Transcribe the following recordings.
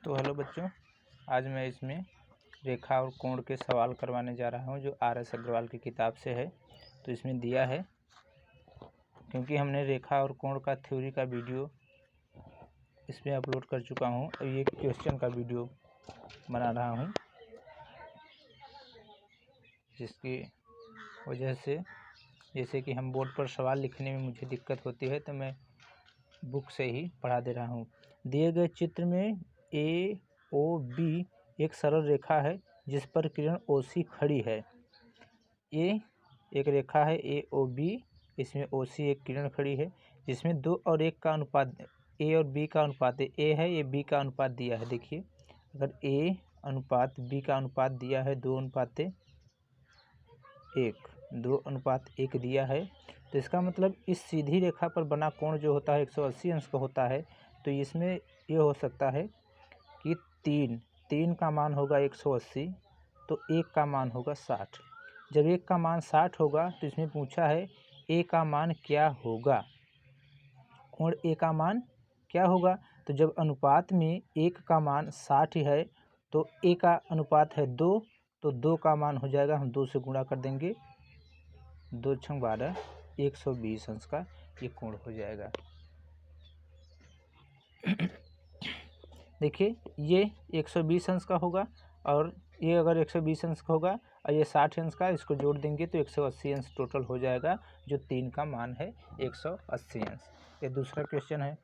तो हेलो बच्चों, आज मैं इसमें रेखा और कोण के सवाल करवाने जा रहा हूं जो आर.एस. अग्रवाल की किताब से है। तो इसमें दिया है, क्योंकि हमने रेखा और कोण का थ्योरी का वीडियो इसमें अपलोड कर चुका हूं और ये क्वेश्चन का वीडियो बना रहा हूं, जिसकी वजह से जैसे कि हम बोर्ड पर सवाल लिखने में मुझे दिक्कत होती है तो मैं बुक से ही पढ़ा दे रहा हूँ। दिए गए चित्र में ए ओ बी एक सरल रेखा है जिस पर किरण ओ सी खड़ी है। ये एक रेखा है ए ओ बी, इसमें ओ सी एक किरण खड़ी है जिसमें 2 और 1 का अनुपात ए और बी का अनुपात ए है, ये बी का अनुपात दिया है। देखिए, अगर ए अनुपात बी का अनुपात दिया है 2:1 दिया है, तो इसका मतलब इस सीधी रेखा पर बना कोण जो होता है 180 अंश का होता है। तो इसमें ये हो सकता है कि 3 का मान होगा 180, तो 1 का मान होगा 60। जब 1 का मान 60 होगा तो इसमें पूछा है ए का मान क्या होगा, कोण ए का मान क्या होगा। तो जब अनुपात में 1 का मान 60 है तो ए का अनुपात है 2, तो 2 का मान हो जाएगा, हम 2 से गुणा कर देंगे, 2 × 12 120 अंश का ये कोण हो जाएगा। देखिए, ये 120 अंश का होगा और ये अगर 120 अंश का होगा और ये 60 अंश का, इसको जोड़ देंगे तो 180 अंश टोटल हो जाएगा, जो 3 का मान है 180 अंश। ये दूसरा क्वेश्चन है।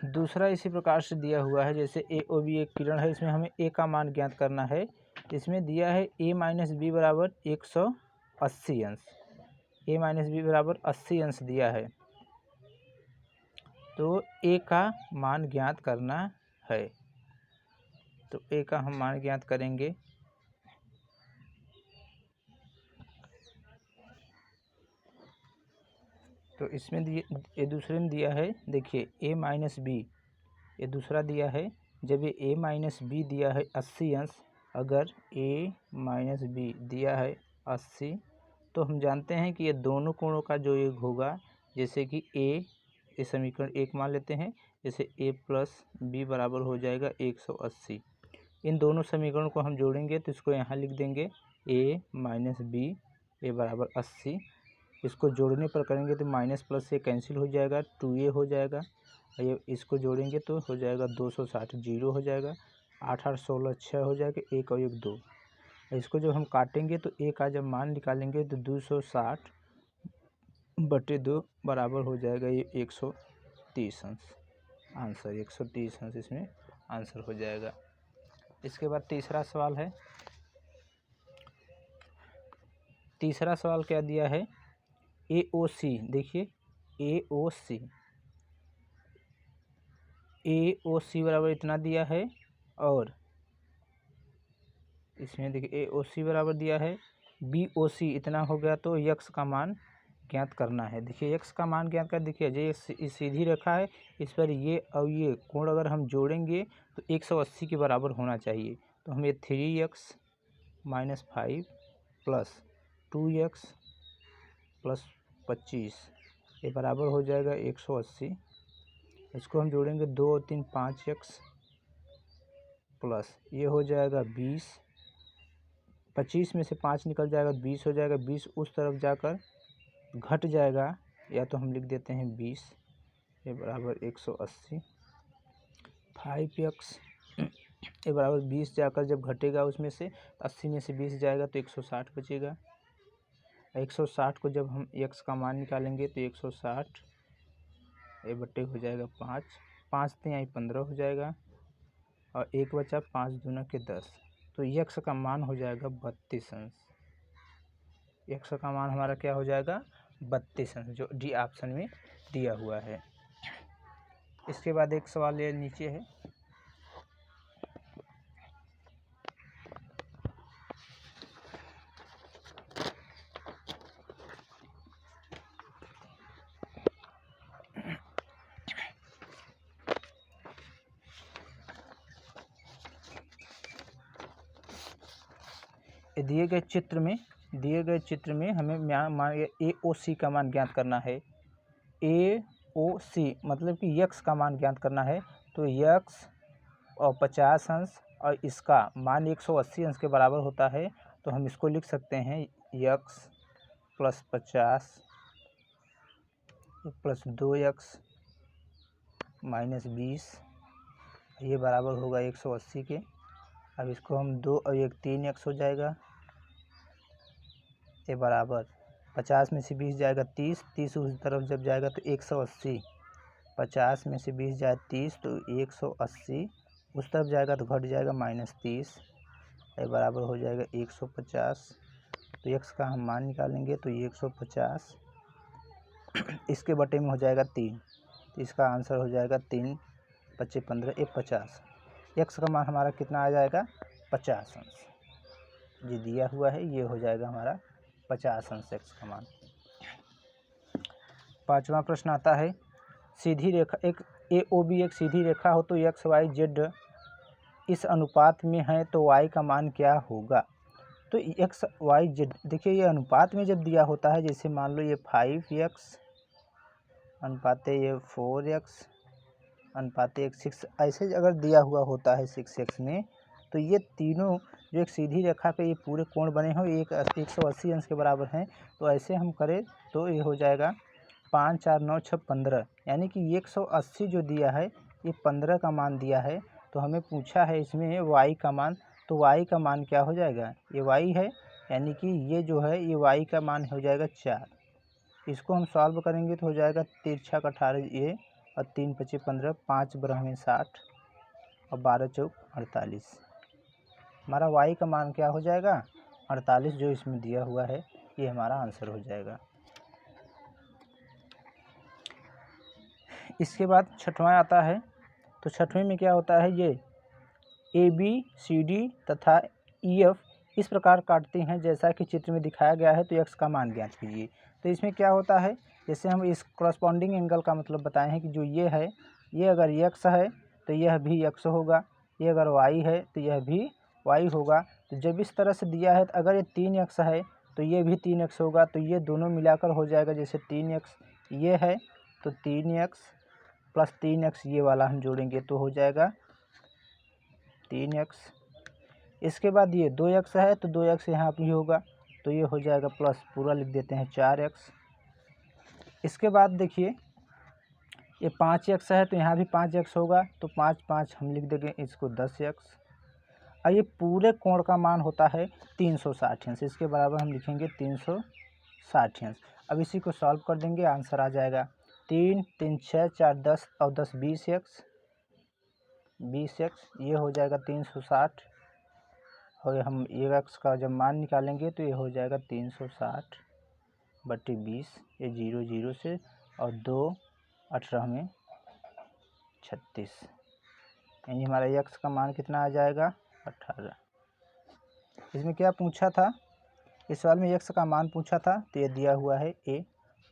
दूसरा इसी प्रकार से दिया हुआ है, जैसे ए ओ बी एक किरण है, इसमें हमें ए का मान ज्ञात करना है। इसमें दिया है a - b बराबर 180 अंश, a - b बराबर 80 अंश दिया है, तो a का मान ज्ञात करना है। तो a का हम मान ज्ञात करेंगे। तो इसमें ये दूसरे में दिया है, देखिए a - b, ये दूसरा दिया है। जब ये a - b दिया है 80 अंश, अगर a - b दिया है 80, तो हम जानते हैं कि ये दोनों कोणों का जो योग होगा, जैसे कि ये समीकरण 1 मान लेते हैं, जैसे a + b बराबर हो जाएगा 180। इन दोनों समीकरणों को हम जोड़ेंगे तो इसको यहाँ लिख देंगे a - b ये बराबर 80। इसको जोड़ने पर करेंगे तो माइनस प्लस से कैंसिल हो जाएगा, 2a हो जाएगा। ये इसको जोड़ेंगे तो हो जाएगा 260, 0 हो जाएगा, 8 8 16 6 हो जाएगा, 1 और 1 2। इसको जब हम काटेंगे तो a का जब मान निकालेंगे तो 260/2 बराबर हो जाएगा ये 130 अंश। आंसर 130 अंश इसमें आंसर हो जाएगा। इसके बाद तीसरा सवाल है। तीसरा सवाल क्या दिया है, AOC, देखिए AOC बराबर इतना दिया है, और इसमें देखिए AOC बराबर दिया है BOC इतना हो गया, तो यक्स का मान ज्ञात करना है। देखिए यक्स का मान ज्ञात कर, देखिए ये सीधी रेखा है, इस पर ये और ये कोण अगर हम जोड़ेंगे तो 180 के बराबर होना चाहिए। तो हम ये 3x - 5 + 2x + 25 ये बराबर हो जाएगा 180। इसको हम जोड़ेंगे 2 और 3 5x प्लस ये हो जाएगा 20, 25 में से 5 निकल जाएगा 20 हो जाएगा, 20 उस तरफ जाकर घट जाएगा, या तो हम लिख देते हैं 20 ये बराबर 180। 5x ये बराबर 20 जाकर जब घटेगा उसमें से 80 में से 20 जाएगा तो 160 बचेगा। 160 को जब हम x का मान निकालेंगे तो 160 ये बट्टे हो जाएगा 5, 5 3 15 हो जाएगा, और 1 बचा, 5 दूना के 10, तो यक्स का मान हो जाएगा 32 अंश। यक्स का मान हमारा क्या हो जाएगा, 32 अंश, जो डी ऑप्शन में दिया हुआ है। इसके बाद एक सवाल ये नीचे है, दिए गए चित्र में हमें AOC का मान ज्ञात करना है। AOC मतलब कि यक्स का मान ज्ञात करना है। तो यक्स और 50 अंश और इसका मान 180 अंश के बराबर होता है, तो हम इसको लिख सकते हैं x plus 50 plus 2x minus 20, ये बराबर होगा 180 के। अब इसको हम 2 और 1 3x हो जाएगा, ये बराबर 50 में से 20 जाएगा 30, 30 उस तरफ जब जाएगा तो 180, 50 में से 20 जाए 30 तो 180, उस तरफ जाएगा तो घट जाएगा -30, ये बराबर हो जाएगा 150। तो x का हम मान निकालेंगे तो 150 इसके बटे में हो जाएगा 3, तो इसका आंसर हो जाएगा 3 25 15 1 50। x का मान हमारा कितना आ जाएगा 50 अंश, ये दिया हुआ है, ये हो जाएगा हमारा 50 अंश x का मान। पांचवा प्रश्न आता है, सीधी रेखा एक AOB एक सीधी रेखा हो तो x y z इस अनुपात में है तो y का मान क्या होगा। तो x y z देखिए ये अनुपात में जब दिया होता है, जैसे मान लो ये 5x अनुपात ये 4x अनुपात 6, ऐसे अगर दिया हुआ होता है 6x में, तो ये तीनों जो एक सीधी रेखा पे ये पूरे कोण बने हो एक 180 अंश के बराबर हैं, तो ऐसे हम करें तो ये हो जाएगा 5 4 9 6 15, यानी कि 180 जो दिया है ये 15 का मान दिया है। तो हमें पूछा है इसमें y का मान, तो y का मान क्या हो जाएगा, ये y है, यानी कि ये जो है ये y का मान हो जाएगा 4। इसको हम सॉल्व करेंगे तो हो जाएगा 3 6 18 ये और 3 25 15, 5 12 में 60 और 12 चौक 48। हमारा y का मान क्या हो जाएगा 48, जो इसमें दिया हुआ है ये हमारा आंसर हो जाएगा। इसके बाद छठवां आता है, तो छठवें में क्या होता है, ये ABCD तथा EF इस प्रकार काटते हैं जैसा कि चित्र में दिखाया गया है, तो x का मान ज्ञात कीजिए। तो इसमें क्या होता है, जैसे हम इस कॉरस्पॉन्डिंग एंगल का मतलब बताए हैं कि जो ये है, ये अगर x है तो यह भी x होगा, ये अगर y है तो यह भी y होगा। तो जब इस तरह से दिया है, तो अगर ये 3x है तो ये भी 3x होगा, तो ये दोनों मिलाकर हो जाएगा, जैसे 3x ये है तो 3x प्लस 3x ये वाला हम जोड़ेंगे तो हो जाएगा 3x। इसके बाद ये 2x है तो 2x यहाँ भी होगा, तो ये हो जाएगा प्लस पूरा लिख देते हैं 4x। इसके बाद देखिए ये 5x है तो यहाँ भी 5x होगा, तो 5 5 हम लिख देंगे इसको 10x। और ये पूरे कोण का मान होता है 360 अंश, इसके बराबर हम लिखेंगे 360 अंश। अब इसी को सॉल्व कर देंगे, आंसर आ जाएगा 3 3 6 4 10 और 10 20x, ये हो जाएगा 360। और हम x का जब मान निकालेंगे तो ये हो जाएगा 360 बटे 20, ये 0 0 से और 2 18 में 36, यानी हमारा x का मान कितना आ जाएगा 18। इसमें क्या पूछा था, इस सवाल में x का मान पूछा था, तो ये दिया हुआ है a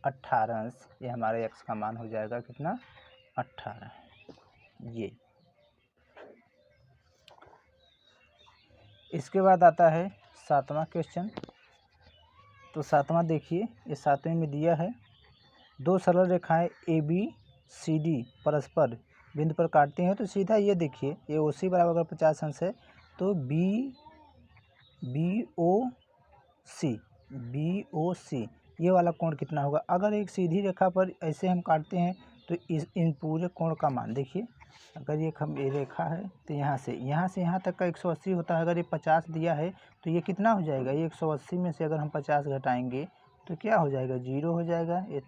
18 अंश, ये हमारा x का मान हो जाएगा कितना 18। ये इसके बाद आता है सातवां क्वेश्चन। तो सातवां देखिए, ये सातवें में दिया है, दो सरल रेखाएं ABCD परस्पर बिंदु पर काटती हैं, तो सीधा ये देखिए ये OC बराबर अगर 50 अंश है तो BOC ये वाला कोण कितना होगा। अगर एक सीधी रेखा पर ऐसे हम काटते हैं तो इन पूरे कोण का मान देखिए, अगर ये रेखा है तो यहाँ से यहाँ तक का 180 होता है, अगर ये 50 दिया है तो ये कितना हो जाएगा, ये 180 में से अगर हम 50 घटाएंगे तो क्या हो जाएगा 0 हो जाएगा, ये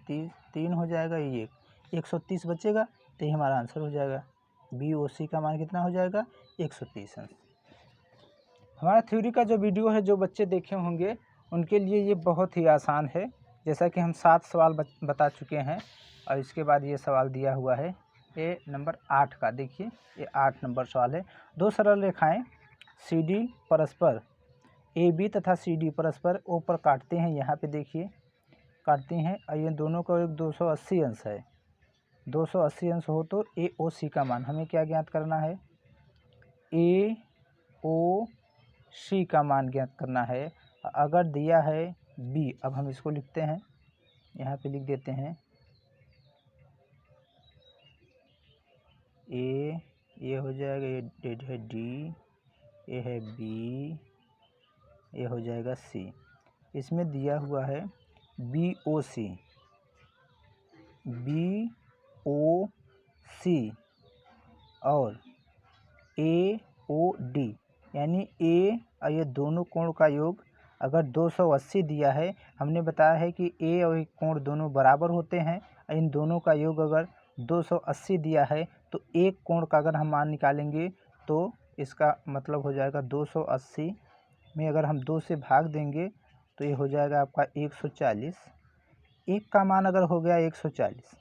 3 हो जाएगा, ये 130 बचेगा, तो ये हमारा आंसर हो जाएगा। BOC का मान कितना हो जाएगा 130 अंश। हमारा थ्योरी का जो वीडियो है जो बच्चे देखे होंगे उनके लिए ये बहुत ही आसान है, जैसा कि हम 7 सवाल बता चुके हैं और इसके बाद ये सवाल दिया हुआ है ये नंबर 8 का। देखिए ये 8 नंबर सवाल है, दो सरल रेखाएं CD परस्पर AB तथा CD परस्पर O पर काटते हैं, यहाँ पे देखिए काटते हैं और ये दोनों का एक 280 अंश है, 280 अंश हो तो AOC का मान हमें क्या ज्ञात करना है, AOC का मान ज्ञात करना है। अगर दिया है B, अब हम इसको लिखते हैं, यहाँ पे लिख देते हैं ये हो जाएगा, ये है डी, ये है बी, ये हो जाएगा सी। इसमें दिया हुआ है BOC, और AOD, यानी ए और ये दोनों कोण का योग अगर 280 दिया है, हमने बताया है कि ए और कोण दोनों बराबर होते हैं। इन दोनों का योग अगर 280 दिया है तो एक कोण का अगर हम मान निकालेंगे तो इसका मतलब हो जाएगा 280 में अगर हम 2 से भाग देंगे तो ये हो जाएगा आपका 140। एक का मान अगर हो गया 140,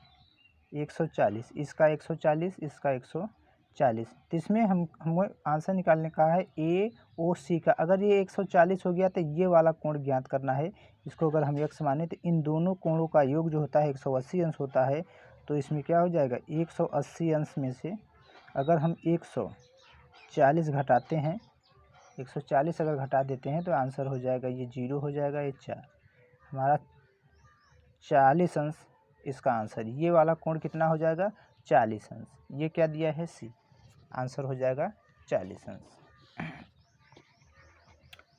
इसका 140, इसका 140, तो इसमें हमें आंसर निकालने का है AOC का। अगर ये 140 हो गया तो ये वाला कोण ज्ञात करना है। इसको अगर हम x माने तो इन दोनों कोणों का योग जो होता है 180 अंश होता है। तो इसमें क्या हो जाएगा, 180 अंश में से अगर हम 140 घटाते हैं, 140 अगर घटा देते हैं तो आंसर हो जाएगा, ये 0 हो जाएगा, ये 4, हमारा 40 अंश इसका आंसर। ये वाला कोण कितना हो जाएगा, 40 अंश। ये क्या दिया है, सी, आंसर हो जाएगा 40 अंश।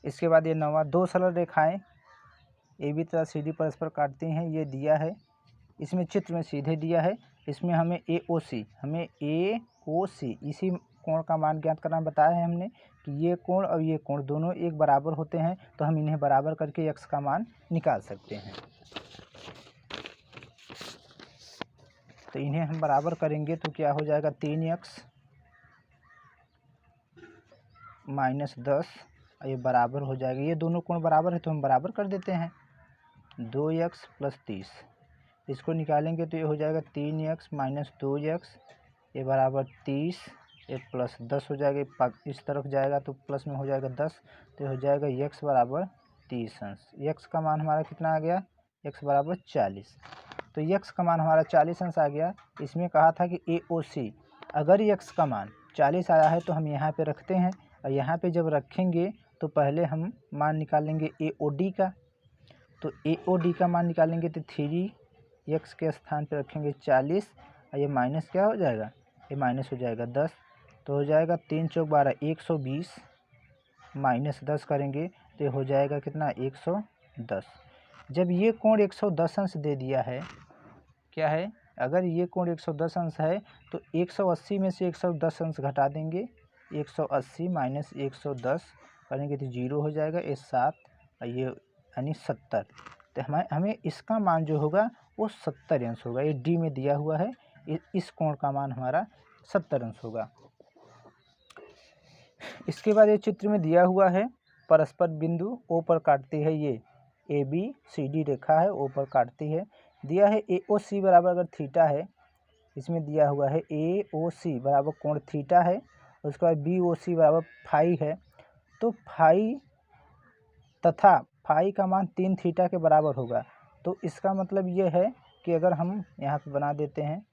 इसके बाद ये 9वां, दो सरल रेखाएं AB तथा CD परस्पर काटती हैं, ये दिया है। इसमें चित्र में सीधे दिया है। इसमें हमें AOC इसी कोण का मान ज्ञात करना बताया है हमने कि ये कोण और ये कोण दोनों एक बराबर होते हैं, तो हम इन्हें बराबर करके x का मान निकाल सकते हैं। तो इन्हें हम बराबर करेंगे तो क्या हो जाएगा, 3x - 10, ये बराबर हो जाएगा। ये दोनों कोण बराबर है तो हम बराबर कर देते हैं। 2x + 30, इसको निकालेंगे तो ये हो जाएगा 3x - 2x, ये बराबर 30, ये प्लस 10 हो जाएगा। इस तरफ जाएगा तो प्लस में हो जाएगा 10, तो हो जाएगा x बराबर 30 अंश। x का मान हमारा कितना आ गया, x बराबर 40। तो x का मान हमारा 40 अंश आ गया। इसमें कहा था कि AOC, अगर x का मान 40 आया है तो हम यहाँ पे रखते हैं, और यहाँ पे जब रखेंगे तो पहले हम मान निकालेंगे AOD का। तो AOD का मान निकालेंगे तो 3x के स्थान पे रखेंगे 40, और ये माइनस क्या हो जाएगा, ये माइनस हो जाएगा 10, तो हो जाएगा 3 × 4 = 12, 120 - 10 करेंगे तो ये हो जाएगा कितना, 110। जब ये कोण 110 अंश दे दिया है, क्या है, अगर ये कोण 110 अंश है तो 180 में से 110 अंश घटा देंगे, 180 - 110 करेंगे तो 0 हो जाएगा, ये 7, और ये यानी 70। तो हमें इसका मान जो होगा वो 70 अंश होगा। ये डी में दिया हुआ है, इस कोण का मान हमारा 70 अंश होगा। इसके बाद ये चित्र में दिया हुआ है, परस्पर बिंदु O पर काटती है, ये ABCD रेखा है, O पर काटती है। दिया है AOC बराबर अगर थीटा है, इसमें दिया हुआ है AOC बराबर कोण थीटा है, उसके बाद BOC बराबर फाई है। तो फाई तथा फाई का मान 3 थीटा के बराबर होगा। तो इसका मतलब ये है कि अगर हम यहाँ पे बना देते हैं,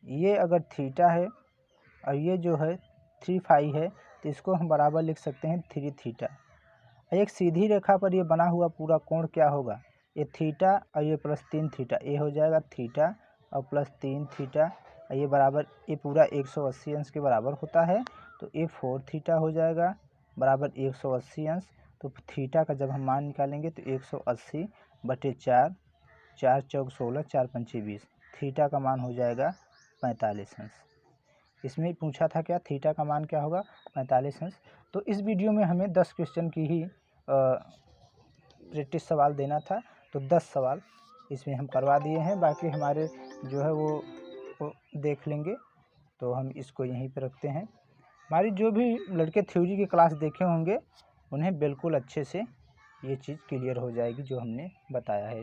ये अगर थीटा है और ये जो है 3 फाई है, तो इसको हम बराबर लिख सकते हैं 3 थीटा। एक सीधी रेखा पर ये बना हुआ पूरा कोण क्या होगा, ये थीटा और ये +3 थीटा, ये हो जाएगा थीटा और +3 थीटा, और ये बराबर, ये पूरा 180 अंश के बराबर होता है। तो ये 4 थीटा हो जाएगा बराबर 180 अंश। तो थीटा का जब हम मान निकालेंगे तो 180/4, 4 × 4 = 16, 4 × 5 = 20, थीटा का मान हो जाएगा 45 अंश। इसमें पूछा था क्या, थीटा का मान क्या होगा, 45 अंश। तो इस वीडियो में हमें 10 क्वेश्चन की ही प्रैक्टिस सवाल देना था, तो 10 सवाल इसमें हम करवा दिए हैं। बाकी हमारे जो है वो देख लेंगे, तो हम इसको यहीं पे रखते हैं। हमारी जो भी लड़के थ्योरी की क्लास देखे होंगे उन्हें बिल्कुल अच्छे से ये चीज़ क्लियर हो जाएगी जो हमने बताया है।